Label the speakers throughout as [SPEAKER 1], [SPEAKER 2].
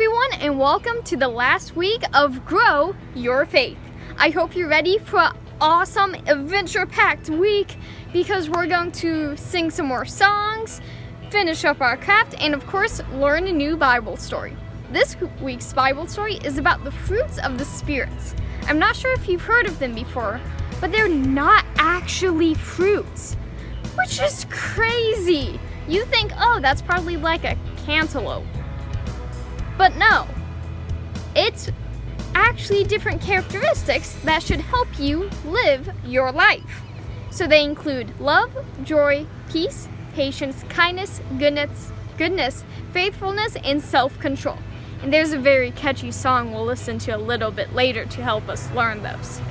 [SPEAKER 1] everyone, and welcome to the last week of Grow Your Faith. I hope you're ready for an awesome adventure-packed week because we're going to sing some more songs, finish up our craft, and of course, learn a new Bible story. This week's Bible story is about the fruits of the spirits. I'm not sure if you've heard of them before, but they're not actually fruits, which is crazy. You think, oh, that's probably like a cantaloupe. But no, it's actually different characteristics that should help you live your life. So they include love, joy, peace, patience, kindness, goodness, faithfulness, and self-control. And there's a very catchy song we'll listen to a little bit later to help us learn those.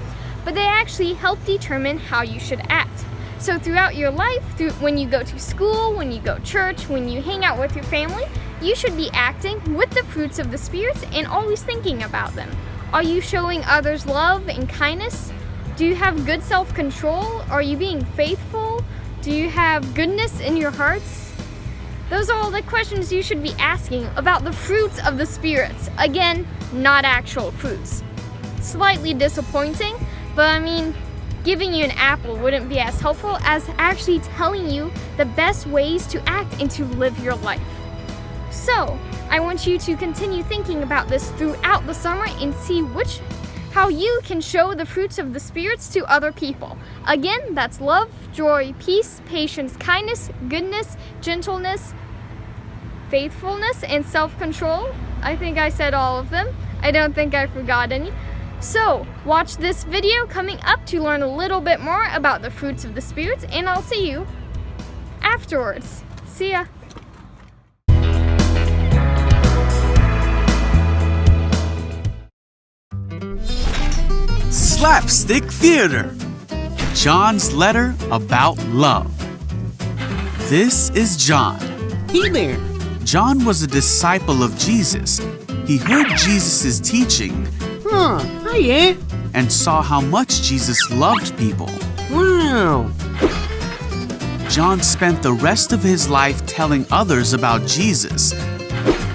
[SPEAKER 1] But they actually help determine how you should act. So throughout your life, when you go to school, when you go to church, when you hang out with your family, you should be acting with the fruits of the spirits and always thinking about them. Are you showing others love and kindness? Do you have good self-control? Are you being faithful? Do you have goodness in your hearts? Those are all the questions you should be asking about the fruits of the spirits. Again, not actual fruits. Slightly disappointing, but giving you an apple wouldn't be as helpful as actually telling you the best ways to act and to live your life. So, I want you to continue thinking about this throughout the summer and see how you can show the fruits of the spirits to other people. Again, that's love, joy, peace, patience, kindness, goodness, gentleness, faithfulness, and self-control. I think I said all of them. I don't think I forgot any. So, watch this video coming up to learn a little bit more about the fruits of the spirits, and I'll see you afterwards. See ya.
[SPEAKER 2] Slapstick Theater, John's letter about love. This is John.
[SPEAKER 3] Hey there.
[SPEAKER 2] John was a disciple of Jesus. He heard Jesus' teaching
[SPEAKER 3] Hiya.
[SPEAKER 2] and saw how much Jesus loved people.
[SPEAKER 3] Wow.
[SPEAKER 2] John spent the rest of his life telling others about Jesus.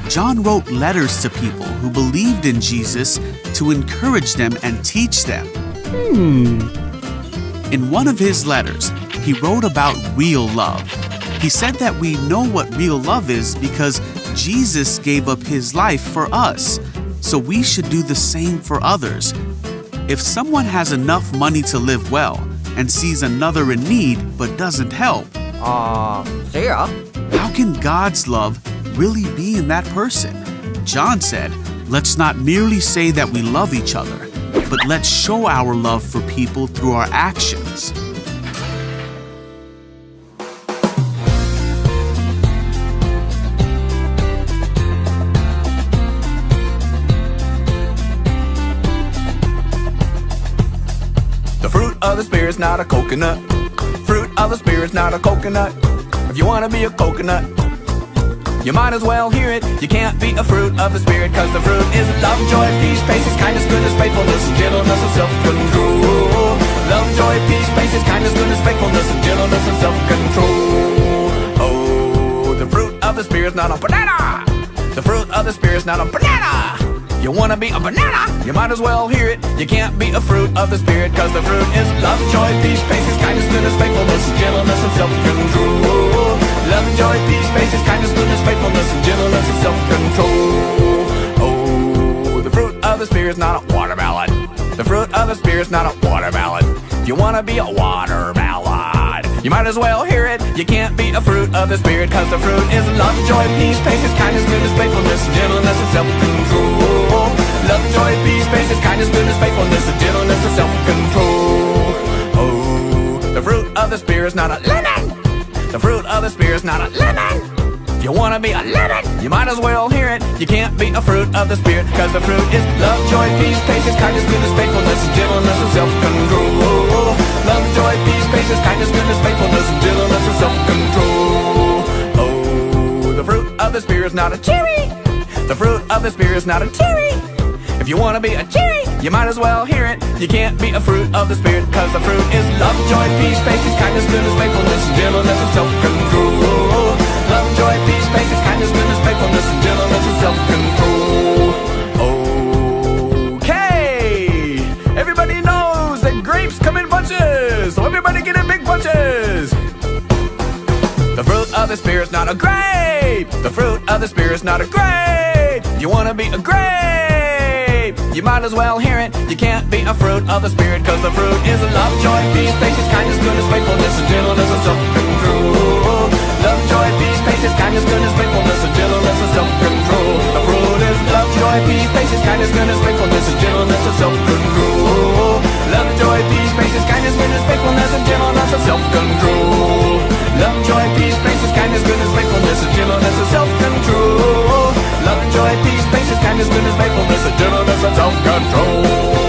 [SPEAKER 2] John wrote letters to people who believed in Jesus to encourage them and teach them. In one of his letters, he wrote about real love. He said that we know what real love is because Jesus gave up his life for us, so we should do the same for others. If someone has enough money to live well and sees another in need but doesn't help,
[SPEAKER 3] Sarah?
[SPEAKER 2] how can God's love really be in that person? John said, let's not merely say that we love each other, but let's show our love for people through our actions.
[SPEAKER 4] The fruit of the spirit's not a coconut. Fruit of the spirit's not a coconut. If you want to be a coconut, you might as well hear it. You can't be a fruit of the spirit, cause the fruit is love, joy, peace, patience, kindness, goodness, faithfulness, and gentleness, and self-control. Love, joy, peace, patience, kindness, goodness, faithfulness, and gentleness, and self-control. Oh, the fruit of the spirit's not a banana. The fruit of the spirit's not a banana. You wanna be a banana? You might as well hear it. You can't be a fruit of the spirit, cause the fruit is love, joy, peace, patience, kindness, goodness, faithfulness, and gentleness, and self-control. Love, joy, peace, patience, kindness, goodness, faithfulness, and gentleness, and self-control. Oh, the fruit of the spirit's not a watermelon. The fruit of the spirit's not a watermelon. If you wanna be a watermelon, you might as well hear it. You can't be a fruit of the spirit, cause the fruit is love, joy, peace, patience, kindness, goodness, faithfulness, and gentleness, and self-control. Love, joy, peace, patience, kindness, goodness, faithfulness, and gentleness, and self-control. Oh, the fruit of the spirit's not a lemon. The fruit of the spirit's not a lemon. If you wanna be a lemon, you might as well hear it. You can't be a fruit of the spirit, cause the fruit is love, joy, peace, patience, kindness, goodness, faithfulness, and gentleness, and self-control. Love, joy, peace, patience, kindness, goodness, faithfulness, and gentleness, and self-control. Oh, the fruit of the spirit's not a cherry. The fruit of the spirit's not a cherry. If you wanna be a cherry, you might as well hear it. You can't be a fruit of the spirit, cause the fruit is love, joy, peace, patience, kindness, goodness, faithfulness, and gentleness, and self-control. Love, joy, peace, patience, kindness, goodness, faithfulness, and gentleness, and self-control. of the Spirit's not a grape. The fruit of the Spirit's not a grape. You wanna be a grape, you might as well hear it. You can't be a fruit of the Spirit, cause the fruit is love, joy, peace, patience, kindness, goodness, faithfulness, and gentleness, and self-control. Love, joy, peace, patience, kindness, goodness, faithfulness, and gentleness, and self-control. The fruit is love, joy, peace, patience, kindness, goodness, faithfulness, and gentleness, and self-control. Love, joy, peace, patience, kindness, goodness, faithfulness, and gentleness, and self-control. Love, joy, peace, patience, kindness, goodness, faithfulness, and gentleness, and self-control. Love, joy, peace, patience, kindness, goodness, faithfulness, and gentleness, and self-control.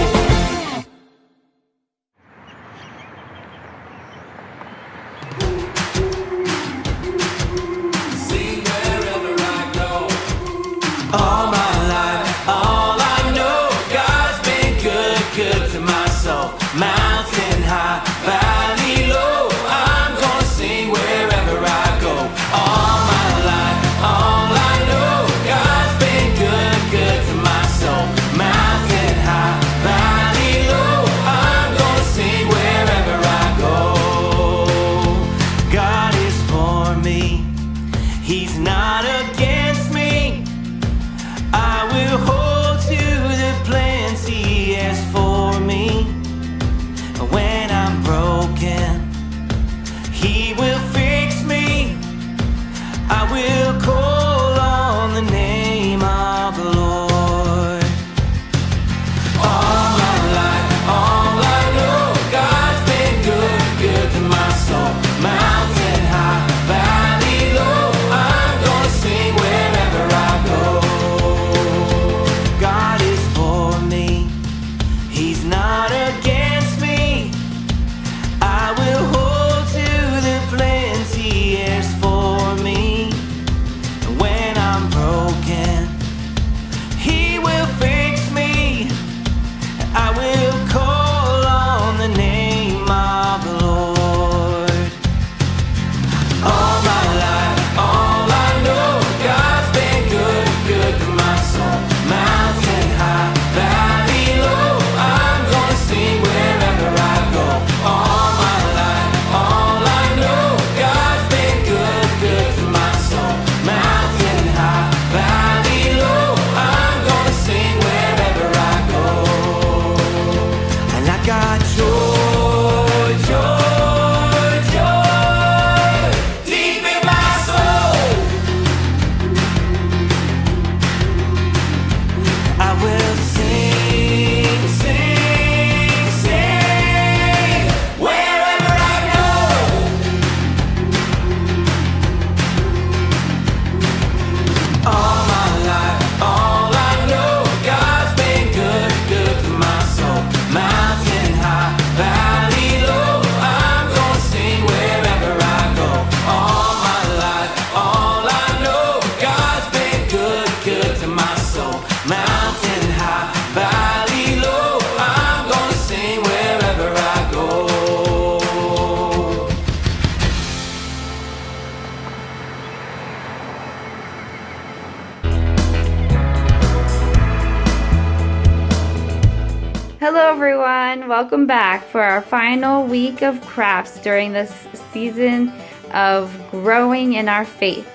[SPEAKER 5] Hello everyone, welcome back for our final week of crafts during this season of growing in our faith.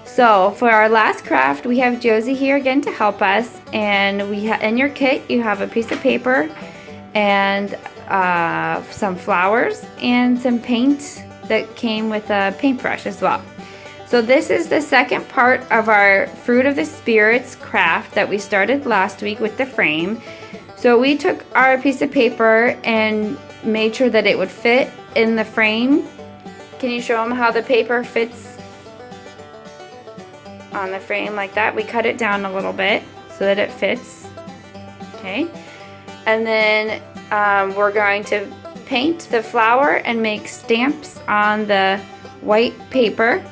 [SPEAKER 5] So for our last craft, we have Josie here again to help us, and in your kit you have a piece of paper and some flowers and some paint that came with a paintbrush as well. So this is the second part of our Fruit of the Spirits craft that we started last week with the frame. So we took our piece of paper and made sure that it would fit in the frame. Can you show them how the paper fits on the frame like that? We cut it down a little bit so that it fits. Okay. And then we're going to paint the flower and make stamps on the white paper.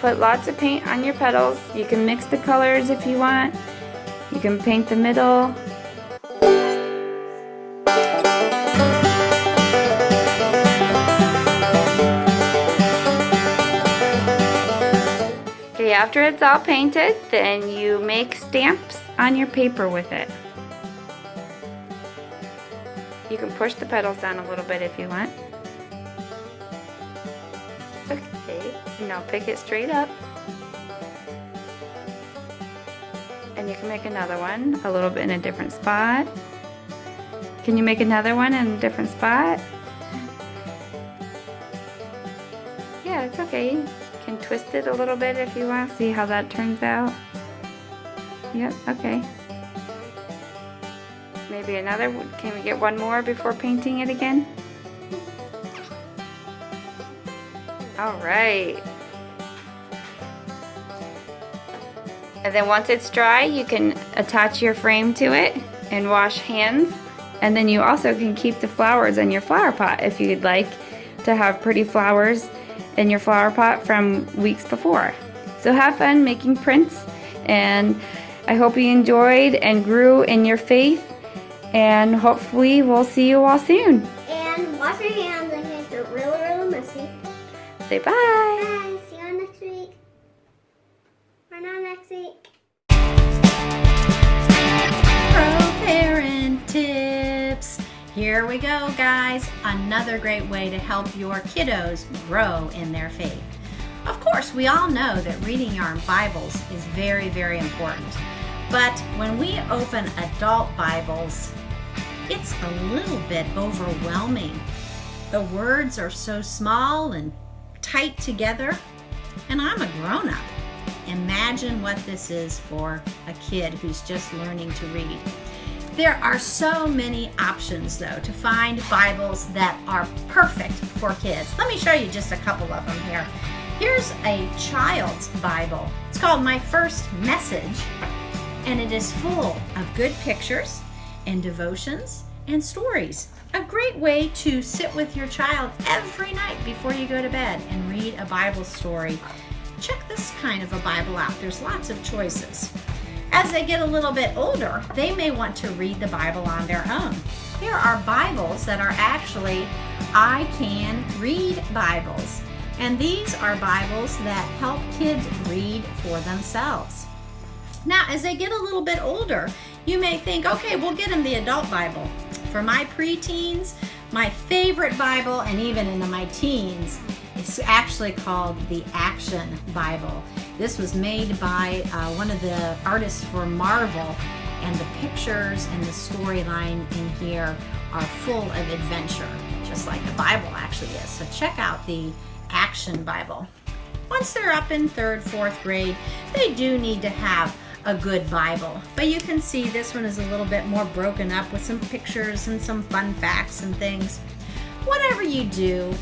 [SPEAKER 5] Put lots of paint on your petals. You can mix the colors if you want. You can paint the middle. Okay, after it's all painted, then you make stamps on your paper with it. You can push the pedals down a little bit if you want. Okay, now pick it straight up. And you can make another one a little bit in a different spot. Can you make another one in a different spot? Yeah, it's okay. You can twist it a little bit if you want. See how that turns out. Yep, okay. Maybe another. Can we get one more before painting it again? All right. And then once it's dry, you can attach your frame to it and wash hands. And then you also can keep the flowers in your flower pot if you'd like to have pretty flowers in your flower pot from weeks before. So have fun making prints, and I hope you enjoyed and grew in your faith, and hopefully we'll see you all soon.
[SPEAKER 6] And wash your hands in case they're really, really messy.
[SPEAKER 5] Say bye.
[SPEAKER 6] Bye. See you next week. Or not next week.
[SPEAKER 7] Pro-parent tips. Here we go, guys. Another great way to help your kiddos grow in their faith. Of course, we all know that reading our Bibles is very, very important. But when we open adult Bibles, it's a little bit overwhelming. The words are so small and tight together, and I'm a grown-up. Imagine what this is for a kid who's just learning to read. There are so many options, though, to find Bibles that are perfect for kids. Let me show you just a couple of them here. Here's a child's Bible. It's called My First Message, and it is full of good pictures and devotions and stories. A great way to sit with your child every night before you go to bed and read a Bible story. Check this kind of a Bible out. There's lots of choices. As they get a little bit older, they may want to read the Bible on their own. There are Bibles that are actually I Can Read Bibles. And these are Bibles that help kids read for themselves. Now, as they get a little bit older, you may think, okay, we'll get them the adult Bible. For my preteens, my favorite Bible, and even into my teens, it's actually called the Action Bible. This was made by one of the artists for Marvel, and the pictures and the storyline in here are full of adventure, just like the Bible actually is. So check out the Action Bible. Once they're up in 3rd, 4th grade, they do need to have a good Bible. But you can see this one is a little bit more broken up with some pictures and some fun facts and things. Whatever you do,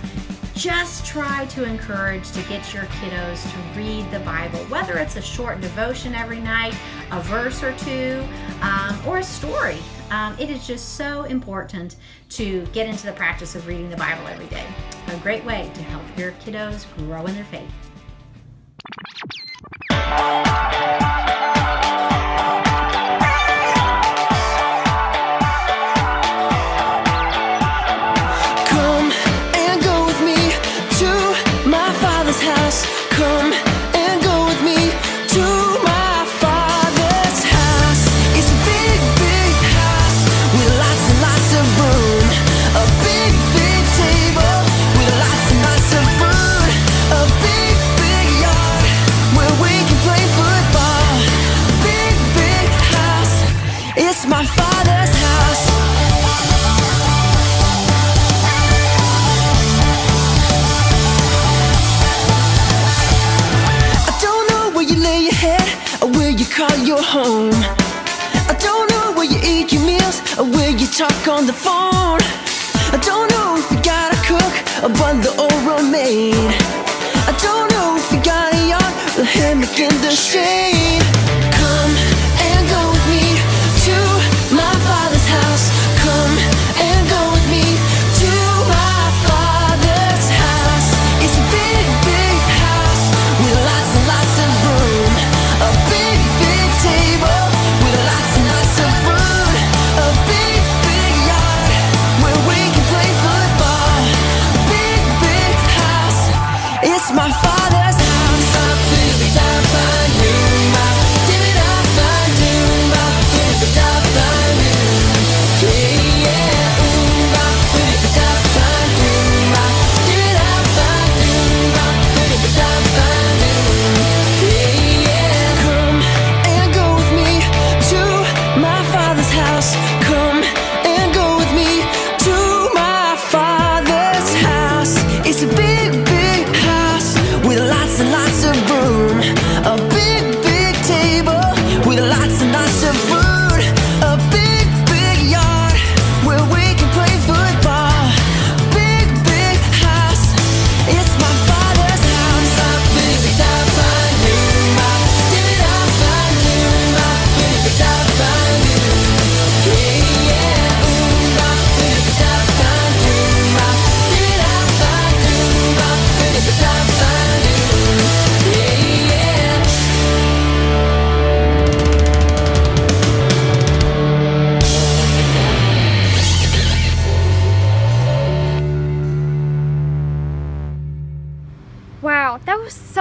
[SPEAKER 7] just try to encourage to get your kiddos to read the Bible, whether it's a short devotion every night, a verse or two, or a story. It is just so important to get into the practice of reading the Bible every day. A great way to help your kiddos grow in their faith.
[SPEAKER 8] Come and go with me to my Father's house. Come and go with me to my Father's house. It's a big, big house with lots and lots of room. A big, big table with lots and lots of food. A big, big yard where we can play football. A big, big house. It's my Father's house. Or where you call your home. I don't know where you eat your meals or where you talk on the phone. I don't know if you got a cook, a butler or a maid. I don't know if you got a yard, the hammock in the shade. Come and go with me to my Father's house. Come and go with me to my Father's house. It's a big, big house with lots and lots of room. A big, big table with lots and lots of food. A big, big yard where we can play football. A big, big house. It's my Father's house.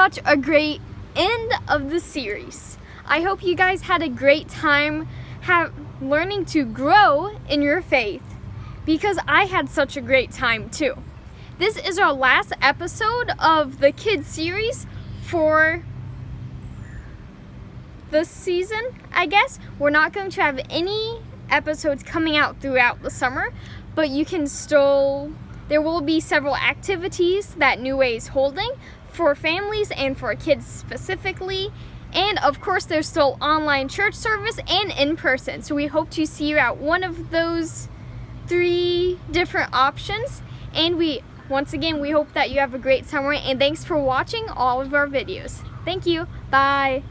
[SPEAKER 1] such a great end of the series. I hope you guys had a great time learning to grow in your faith, because I had such a great time too. This is our last episode of the kids series for the season, I guess. We're not going to have any episodes coming out throughout the summer, but you can still, there will be several activities that New Way is holding for families and for kids specifically. And of course, there's still online church service and in person. So we hope to see you at one of those 3 different options. And once again, we hope that you have a great summer, and thanks for watching all of our videos. Thank you. Bye.